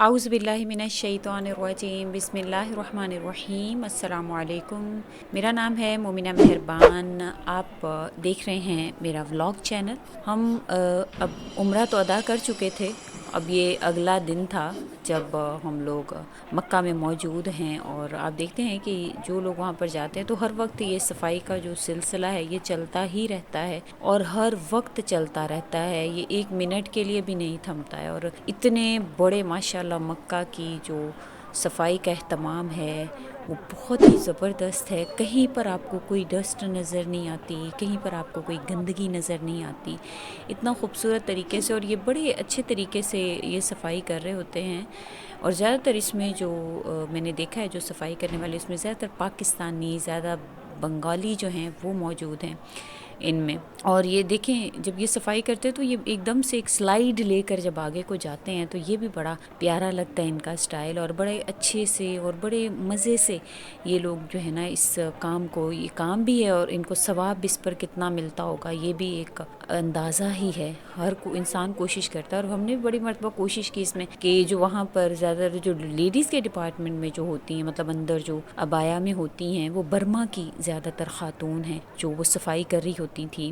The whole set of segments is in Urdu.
اعوذ باللہ من الشیطان الرجیم بسم اللہ الرحمن الرحیم السلام علیکم۔ میرا نام ہے مومنہ مہربان، آپ دیکھ رہے ہیں میرا ولاگ چینل۔ ہم اب عمرہ تو ادا کر چکے تھے، اب یہ اگلا دن تھا جب ہم لوگ مکہ میں موجود ہیں، اور آپ دیکھتے ہیں کہ جو لوگ وہاں پر جاتے ہیں تو ہر وقت یہ صفائی کا جو سلسلہ ہے یہ چلتا ہی رہتا ہے، اور ہر وقت چلتا رہتا ہے، یہ ایک منٹ کے لیے بھی نہیں تھمتا ہے۔ اور اتنے بڑے ماشاءاللہ مکہ کی جو صفائی کا اہتمام ہے وہ بہت ہی زبردست ہے۔ کہیں پر آپ کو کوئی ڈسٹ نظر نہیں آتی، کہیں پر آپ کو کوئی گندگی نظر نہیں آتی، اتنا خوبصورت طریقے سے، اور یہ بڑے اچھے طریقے سے یہ صفائی کر رہے ہوتے ہیں۔ اور زیادہ تر اس میں جو میں نے دیکھا ہے جو صفائی کرنے والے، اس میں زیادہ تر پاکستانی، زیادہ بنگالی جو ہیں وہ موجود ہیں ان میں۔ اور یہ دیکھیں جب یہ صفائی کرتے ہیں تو یہ ایک دم سے ایک سلائیڈ لے کر جب آگے کو جاتے ہیں تو یہ بھی بڑا پیارا لگتا ہے ان کا سٹائل، اور بڑے اچھے سے اور بڑے مزے سے یہ لوگ جو ہے نا اس کام کو، یہ کام بھی ہے اور ان کو ثواب اس پر کتنا ملتا ہوگا یہ بھی ایک اندازہ ہی ہے۔ ہر انسان کوشش کرتا ہے، اور ہم نے بڑی مرتبہ کوشش کی اس میں کہ جو وہاں پر زیادہ تر جو لیڈیز کے ڈپارٹمنٹ میں جو ہوتی ہیں، مطلب اندر جو عبایا میں ہوتی ہیں، وہ برما کی زیادہ تر خاتون ہیں جو وہ صفائی کر رہی ہوتی تھیں،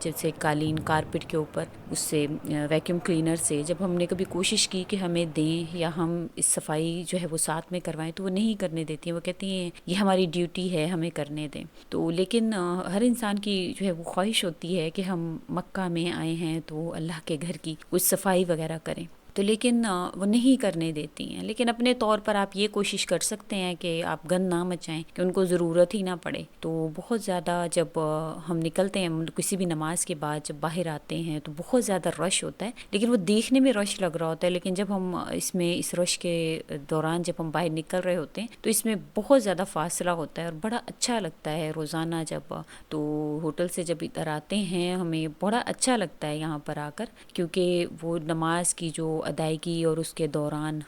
جیسے قالین کارپٹ کے اوپر اس سے ویکیوم کلینر سے۔ جب ہم نے کبھی کوشش کی کہ ہمیں دیں یا ہم اس صفائی جو ہے وہ ساتھ میں کروائیں تو وہ نہیں کرنے دیتی ہیں، وہ کہتی ہیں یہ ہماری ڈیوٹی ہے، ہمیں کرنے دیں۔ تو لیکن ہر انسان کی جو ہے وہ خواہش ہوتی ہے کہ ہم مکہ میں آئے ہیں تو اللہ کے گھر کی کچھ صفائی وغیرہ کریں، تو لیکن وہ نہیں کرنے دیتی ہیں۔ لیکن اپنے طور پر آپ یہ کوشش کر سکتے ہیں کہ آپ گند نہ مچائیں کہ ان کو ضرورت ہی نہ پڑے۔ تو بہت زیادہ جب ہم نکلتے ہیں کسی بھی نماز کے بعد، جب باہر آتے ہیں تو بہت زیادہ رش ہوتا ہے، لیکن وہ دیکھنے میں رش لگ رہا ہوتا ہے، لیکن جب ہم اس رش کے دوران جب ہم باہر نکل رہے ہوتے ہیں تو اس میں بہت زیادہ فاصلہ ہوتا ہے اور بڑا اچھا لگتا ہے روزانہ جب تو ہوٹل سے جب ادھر آتے ہیں ہمیں بڑا اچھا لگتا ہے یہاں پر آ کر، کیونکہ وہ نماز کی جو ادائیگی اور اس کے دوران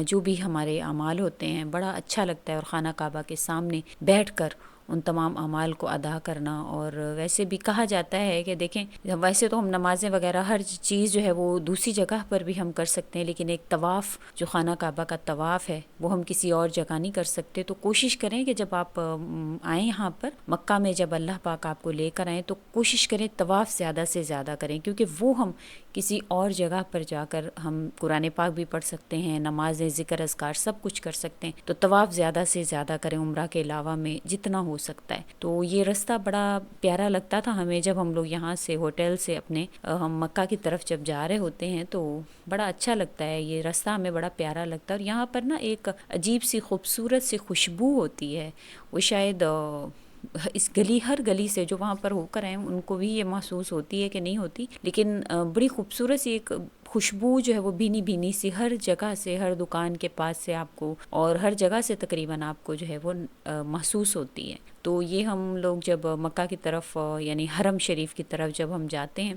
جو بھی ہمارے اعمال ہوتے ہیں بڑا اچھا لگتا ہے، اور خانہ کعبہ کے سامنے بیٹھ کر ان تمام اعمال کو ادا کرنا۔ اور ویسے بھی کہا جاتا ہے کہ دیکھیں ویسے تو ہم نمازیں وغیرہ ہر چیز جو ہے وہ دوسری جگہ پر بھی ہم کر سکتے ہیں، لیکن ایک طواف جو خانہ کعبہ کا طواف ہے وہ ہم کسی اور جگہ نہیں کر سکتے۔ تو کوشش کریں کہ جب آپ آئیں یہاں پر مکہ میں، جب اللہ پاک آپ کو لے کر آئیں تو کوشش کریں طواف زیادہ سے زیادہ کریں، کیونکہ وہ ہم کسی اور جگہ پر جا کر ہم قرآن پاک بھی پڑھ سکتے ہیں، نمازیں، ذکر اذکار سب کچھ کر سکتے ہیں۔ تو طواف زیادہ سے زیادہ کریں عمرہ کے علاوہ میں جتنا ہو سکتا ہے۔ تو یہ رستہ بڑا پیارا لگتا تھا ہمیں جب ہم لوگ یہاں سے ہوٹل سے اپنے ہم مکہ کی طرف جب جا رہے ہوتے ہیں تو بڑا اچھا لگتا ہے، یہ رستہ ہمیں بڑا پیارا لگتا ہے۔ اور یہاں پر نا ایک عجیب سی خوبصورت سی خوشبو ہوتی ہے، وہ شاید اس گلی، ہر گلی سے جو وہاں پر ہو کر آئے ان کو بھی یہ محسوس ہوتی ہے کہ نہیں ہوتی، لیکن بڑی خوبصورت سی ایک خوشبو جو ہے وہ بھینی بھینی سی ہر جگہ سے، ہر دکان کے پاس سے آپ کو اور ہر جگہ سے تقریباً آپ کو جو ہے وہ محسوس ہوتی ہے۔ تو یہ ہم لوگ جب مکہ کی طرف یعنی حرم شریف کی طرف جب ہم جاتے ہیں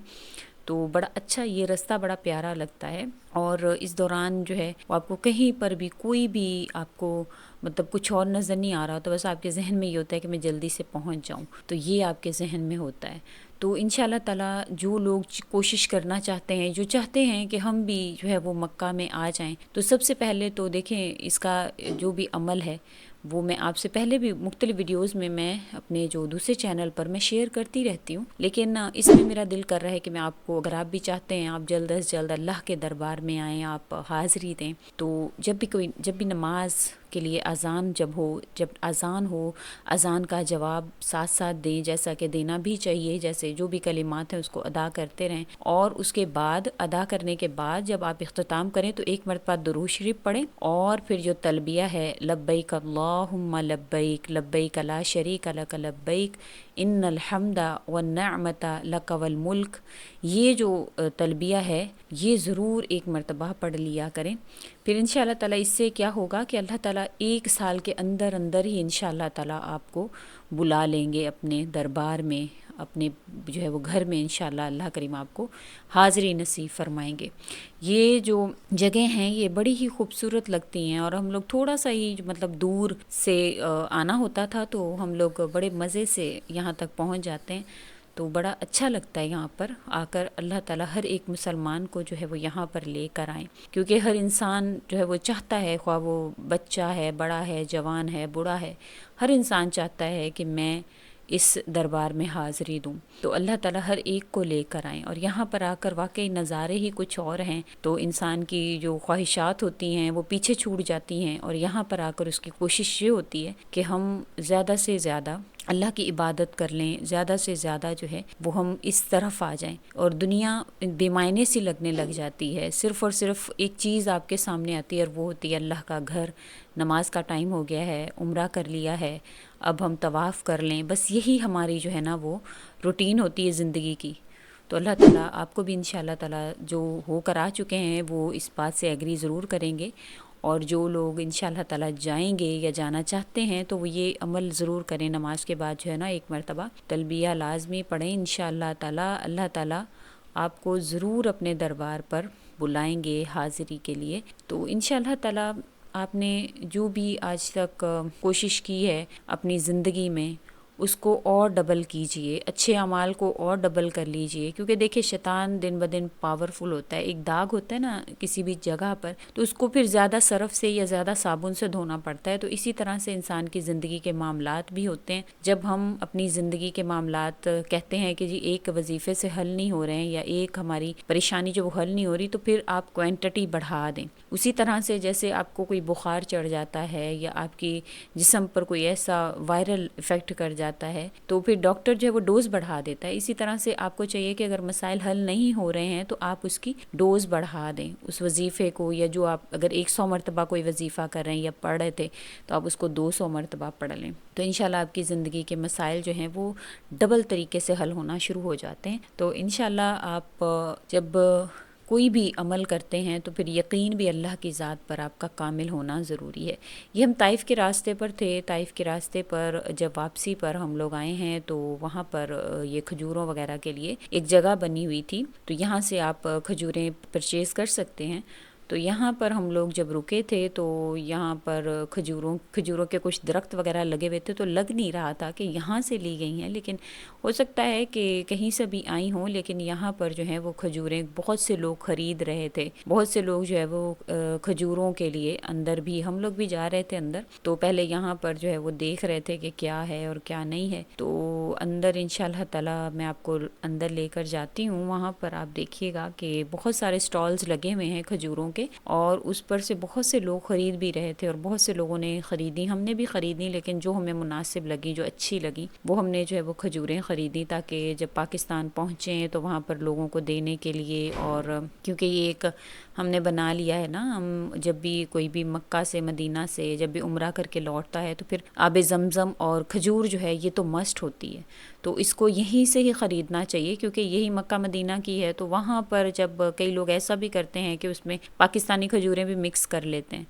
تو بڑا اچھا یہ رستہ بڑا پیارا لگتا ہے، اور اس دوران جو ہے وہ آپ کو کہیں پر بھی کوئی بھی آپ کو مطلب کچھ اور نظر نہیں آ رہا، تو بس آپ کے ذہن میں یہ ہوتا ہے کہ میں جلدی سے پہنچ جاؤں، تو یہ آپ کے ذہن میں ہوتا ہے۔ تو انشاءاللہ تعالیٰ جو لوگ کوشش کرنا چاہتے ہیں، جو چاہتے ہیں کہ ہم بھی جو ہے وہ مکہ میں آ جائیں، تو سب سے پہلے تو دیکھیں اس کا جو بھی عمل ہے وہ میں آپ سے پہلے بھی مختلف ویڈیوز میں اپنے جو دوسرے چینل پر میں شیئر کرتی رہتی ہوں، لیکن اس میں میرا دل کر رہا ہے کہ میں آپ کو، اگر آپ بھی چاہتے ہیں آپ جلد از جلد اللہ کے دربار میں آئیں، آپ حاضری دیں، تو جب بھی نماز کے لیے اذان جب اذان ہو، اذان کا جواب ساتھ ساتھ دیں، جیسا کہ دینا بھی چاہیے، جیسے جو بھی کلمات ہیں اس کو ادا کرتے رہیں، اور اس کے بعد ادا کرنے کے بعد جب آپ اختتام کریں تو ایک مرتبہ درود شریف پڑھیں، اور پھر جو تلبیہ ہے لبیک اللہم لبیک لبیک لا شریک لک لبیک ان الحمد والنعمت لک والملک، یہ جو تلبیہ ہے یہ ضرور ایک مرتبہ پڑھ لیا کریں۔ پھر انشاءاللہ تعالیٰ اس سے کیا ہوگا کہ اللہ تعالیٰ ایک سال کے اندر ہی انشاءاللہ تعالیٰ آپ کو بلا لیں گے اپنے دربار میں، اپنے جو ہے وہ گھر میں، انشاءاللہ اللہ کریم آپ کو حاضری نصیب فرمائیں گے۔ یہ جو جگہ ہیں یہ بڑی ہی خوبصورت لگتی ہیں، اور ہم لوگ تھوڑا سا ہی مطلب دور سے آنا ہوتا تھا تو ہم لوگ بڑے مزے سے یہاں تک پہنچ جاتے ہیں۔ تو بڑا اچھا لگتا ہے یہاں پر آ کر. اللہ تعالیٰ ہر ایک مسلمان کو جو ہے وہ یہاں پر لے کر آئیں، کیونکہ ہر انسان جو ہے وہ چاہتا ہے، خواہ وہ بچہ ہے، بڑا ہے، جوان ہے، بوڑھا ہے، ہر انسان چاہتا ہے کہ میں اس دربار میں حاضری دوں. تو اللہ تعالیٰ ہر ایک کو لے کر آئیں، اور یہاں پر آ کر واقعی نظارے ہی کچھ اور ہیں. تو انسان کی جو خواہشات ہوتی ہیں وہ پیچھے چھوٹ جاتی ہیں، اور یہاں پر آ کر اس کی کوشش یہ ہوتی ہے کہ ہم زیادہ سے زیادہ اللہ کی عبادت کر لیں، زیادہ سے زیادہ جو ہے وہ ہم اس طرف آ جائیں. اور دنیا بے معنی سی لگنے لگ جاتی ہے، صرف اور صرف ایک چیز آپ کے سامنے آتی ہے، اور وہ ہوتی ہے اللہ کا گھر. نماز کا ٹائم ہو گیا ہے، عمرہ کر لیا ہے، اب ہم طواف کر لیں. بس یہی ہماری جو ہے نا وہ روٹین ہوتی ہے زندگی کی. تو اللہ تعالیٰ آپ کو بھی انشاءاللہ تعالیٰ جو ہو کر آ چکے ہیں وہ اس بات سے ایگری ضرور کریں گے، اور جو لوگ انشاءاللہ تعالیٰ جائیں گے یا جانا چاہتے ہیں تو وہ یہ عمل ضرور کریں. نماز کے بعد جو ہے نا ایک مرتبہ تلبیہ لازمی پڑھیں. انشاءاللہ تعالیٰ اللہ تعالیٰ آپ کو ضرور اپنے دربار پر بلائیں گے حاضری کے لیے. تو انشاءاللہ تعالیٰ آپ نے جو بھی آج تک کوشش کی ہے اپنی زندگی میں، اس کو اور ڈبل کیجئے، اچھے اعمال کو اور ڈبل کر لیجئے. کیونکہ دیکھیں شیطان دن بدن پاورفل ہوتا ہے. ایک داغ ہوتا ہے نا کسی بھی جگہ پر، تو اس کو پھر زیادہ صرف سے یا زیادہ صابن سے دھونا پڑتا ہے. تو اسی طرح سے انسان کی زندگی کے معاملات بھی ہوتے ہیں. جب ہم اپنی زندگی کے معاملات کہتے ہیں کہ جی ایک وظیفے سے حل نہیں ہو رہے ہیں، یا ایک ہماری پریشانی جو وہ حل نہیں ہو رہی، تو پھر آپ کوانٹٹی بڑھا دیں. اسی طرح سے جیسے آپ کو کوئی بخار چڑھ جاتا ہے، یا آپ کی جسم پر کوئی ایسا وائرل افیکٹ کر جاتا ہے، تو پھر ڈاکٹر جو ہے وہ ڈوز بڑھا دیتا ہے. اسی طرح سے آپ کو چاہیے کہ اگر مسائل حل نہیں ہو رہے ہیں تو آپ اس کی ڈوز بڑھا دیں اس وظیفے کو. یا جو آپ اگر 100 مرتبہ کوئی وظیفہ کر رہے ہیں یا پڑھ رہے تھے، تو آپ اس کو 200 مرتبہ پڑھ لیں. تو انشاءاللہ آپ کی زندگی کے مسائل جو ہیں وہ ڈبل طریقے سے حل ہونا شروع ہو جاتے ہیں. تو انشاءاللہ آپ جب کوئی بھی عمل کرتے ہیں تو پھر یقین بھی اللہ کی ذات پر آپ کا کامل ہونا ضروری ہے. یہ ہم طائف کے راستے پر تھے. طائف کے راستے پر جب واپسی پر ہم لوگ آئے ہیں تو وہاں پر یہ کھجوروں وغیرہ کے لیے ایک جگہ بنی ہوئی تھی، تو یہاں سے آپ کھجوریں پرچیز کر سکتے ہیں. تو یہاں پر ہم لوگ جب رکے تھے تو یہاں پر کھجوروں کے کچھ درخت وغیرہ لگے ہوئے تھے، تو لگ نہیں رہا تھا کہ یہاں سے لی گئی ہیں، لیکن ہو سکتا ہے کہ کہیں سے بھی آئی ہوں. لیکن یہاں پر جو ہے وہ کھجوریں بہت سے لوگ خرید رہے تھے. بہت سے لوگ جو ہے وہ کھجوروں کے لیے اندر بھی، ہم لوگ بھی جا رہے تھے اندر، تو پہلے یہاں پر جو ہے وہ دیکھ رہے تھے کہ کیا ہے اور کیا نہیں ہے. تو اندر انشاءاللہ تعالیٰ میں آپ کو اندر لے کر جاتی ہوں. وہاں پر آپ دیکھیے گا کہ بہت سارے سٹالز لگے ہوئے ہیں کھجوروں کے، اور اس پر سے بہت سے لوگ خرید بھی رہے تھے، اور بہت سے لوگوں نے خریدی. ہم نے بھی خریدی، لیکن جو ہمیں مناسب لگی، جو اچھی لگی، وہ ہم نے جو ہے وہ کھجوریں خریدی، تاکہ جب پاکستان پہنچیں تو وہاں پر لوگوں کو دینے کے لیے. اور کیونکہ یہ ایک ہم نے بنا لیا ہے نا، ہم جب بھی کوئی بھی مکہ سے مدینہ سے جب بھی عمرہ کر کے لوٹتا ہے تو پھر آب زمزم اور کھجور جو ہے یہ تو مسٹ ہوتی ہے. تو اس کو یہیں سے ہی خریدنا چاہیے، کیونکہ یہی مکہ مدینہ کی ہے. تو وہاں پر جب کئی لوگ ایسا بھی کرتے ہیں کہ اس میں پاکستانی کھجوریں بھی مکس کر لیتے ہیں.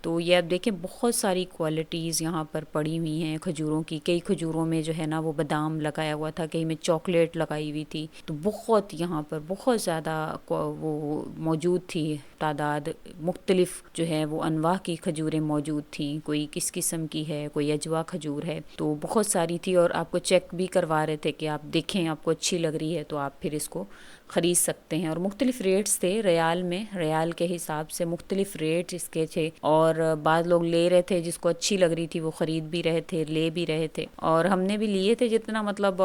تو یہ آپ دیکھیں بہت ساری کوالٹیز یہاں پر پڑی ہوئی ہیں کھجوروں کی. کئی کھجوروں میں جو ہے نا وہ بادام لگایا ہوا تھا، کئی میں چاکلیٹ لگائی ہوئی تھی. تو بہت یہاں پر بہت زیادہ وہ موجود تھی تعداد. مختلف جو ہے وہ انواع کی کھجوریں موجود تھیں. کوئی کس قسم کی ہے، کوئی اجوا کھجور ہے، تو بہت ساری تھی. اور آپ کو چیک بھی کروا رہے تھے کہ آپ دیکھیں آپ کو اچھی لگ رہی ہے تو آپ پھر اس کو خرید سکتے ہیں. اور مختلف ریٹس تھے ریال میں، ریال کے حساب سے مختلف ریٹ اس کے تھے. اور بعض لوگ لے رہے تھے، جس کو اچھی لگ رہی تھی وہ خرید بھی رہے تھے، لے بھی رہے تھے. اور ہم نے بھی لیے تھے جتنا مطلب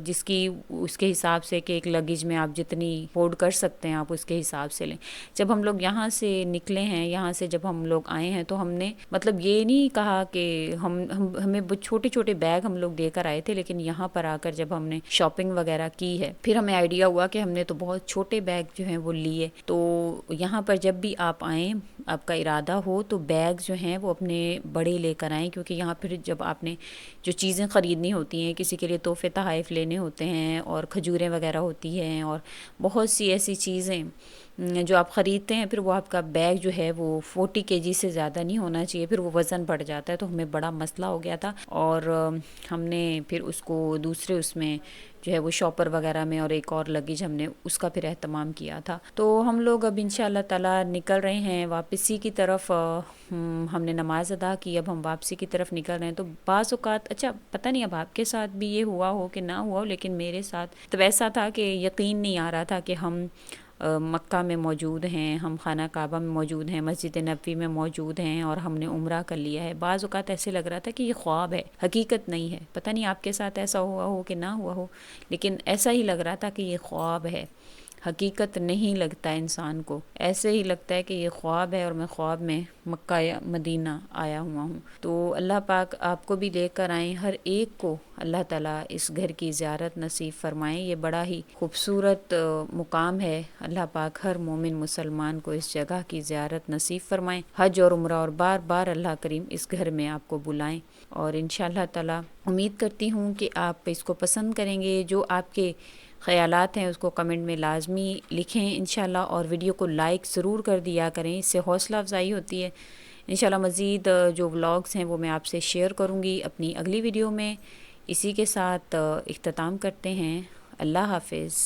جس کی اس کے حساب سے کہ ایک لگیج میں آپ جتنی افورڈ کر سکتے ہیں آپ اس کے حساب سے لیں. جب ہم لوگ یہاں سے نکلے ہیں، یہاں سے جب ہم لوگ آئے ہیں، تو ہم نے مطلب یہ نہیں کہا کہ ہمیں چھوٹے چھوٹے بیگ ہم لوگ دے کر آئے تھے، لیکن یہاں پر آ کر جب ہم نے شاپنگ وغیرہ کی ہے پھر ہمیں آئیڈیا ہوا کہ ہم نے تو بہت چھوٹے بیگ جو ہیں وہ لیے. تو یہاں پر جب بھی آپ آئیں، آپ کا ارادہ ہو تو بیگ جو ہیں وہ اپنے بڑے لے کر آئیں. کیونکہ یہاں پھر جب آپ نے جو چیزیں خریدنی ہوتی ہیں، کسی کے لیے تحفے تحائف لینے ہوتے ہیں، اور کھجوریں وغیرہ ہوتی ہیں، اور بہت سی ایسی چیزیں جو آپ خریدتے ہیں پھر وہ آپ کا بیگ جو ہے وہ 40 kg سے زیادہ نہیں ہونا چاہیے، پھر وہ وزن بڑھ جاتا ہے، تو ہمیں بڑا مسئلہ ہو گیا تھا، اور ہم نے پھر اس کو دوسرے اس میں جو ہے وہ شاپر وغیرہ میں اور ایک اور لگیج ہم نے اس کا پھر اہتمام کیا تھا۔ تو ہم لوگ اب انشاءاللہ تعالی نکل رہے ہیں واپسی کی طرف۔ ہم نے نماز ادا کی، اب ہم واپسی کی طرف نکل رہے ہیں۔ تو بعض اوقات اچھا پتہ نہیں اب آپ کے ساتھ بھی یہ ہوا ہو کہ نہ ہوا ہو، لیکن میرے ساتھ تو ایسا تھا کہ یقین نہیں آ رہا تھا کہ ہم مکہ میں موجود ہیں، ہم خانہ کعبہ میں موجود ہیں، مسجد نبوی میں موجود ہیں، اور ہم نے عمرہ کر لیا ہے۔ بعض اوقات ایسے لگ رہا تھا کہ یہ خواب ہے، حقیقت نہیں ہے۔ پتہ نہیں آپ کے ساتھ ایسا ہوا ہو کہ نہ ہوا ہو، لیکن ایسا ہی لگ رہا تھا کہ یہ خواب ہے، حقیقت نہیں لگتا انسان کو، ایسے ہی لگتا ہے کہ یہ خواب ہے اور میں خواب میں مکہ یا مدینہ آیا ہوا ہوں۔ تو اللہ پاک آپ کو بھی لے کر آئیں، ہر ایک کو اللہ تعالیٰ اس گھر کی زیارت نصیب فرمائیں۔ یہ بڑا ہی خوبصورت مقام ہے، اللہ پاک ہر مومن مسلمان کو اس جگہ کی زیارت نصیب فرمائیں، حج اور عمرہ، اور بار بار اللہ کریم اس گھر میں آپ کو بلائیں، اور انشاءاللہ تعالیٰ امید کرتی ہوں کہ آپ اس کو پسند کریں گے۔ جو آپ کے خیالات ہیں اس کو کمنٹ میں لازمی لکھیں انشاءاللہ، اور ویڈیو کو لائک ضرور کر دیا کریں، اس سے حوصلہ افزائی ہوتی ہے۔ انشاءاللہ مزید جو ولاگز ہیں وہ میں آپ سے شیئر کروں گی اپنی اگلی ویڈیو میں۔ اسی کے ساتھ اختتام کرتے ہیں، اللہ حافظ۔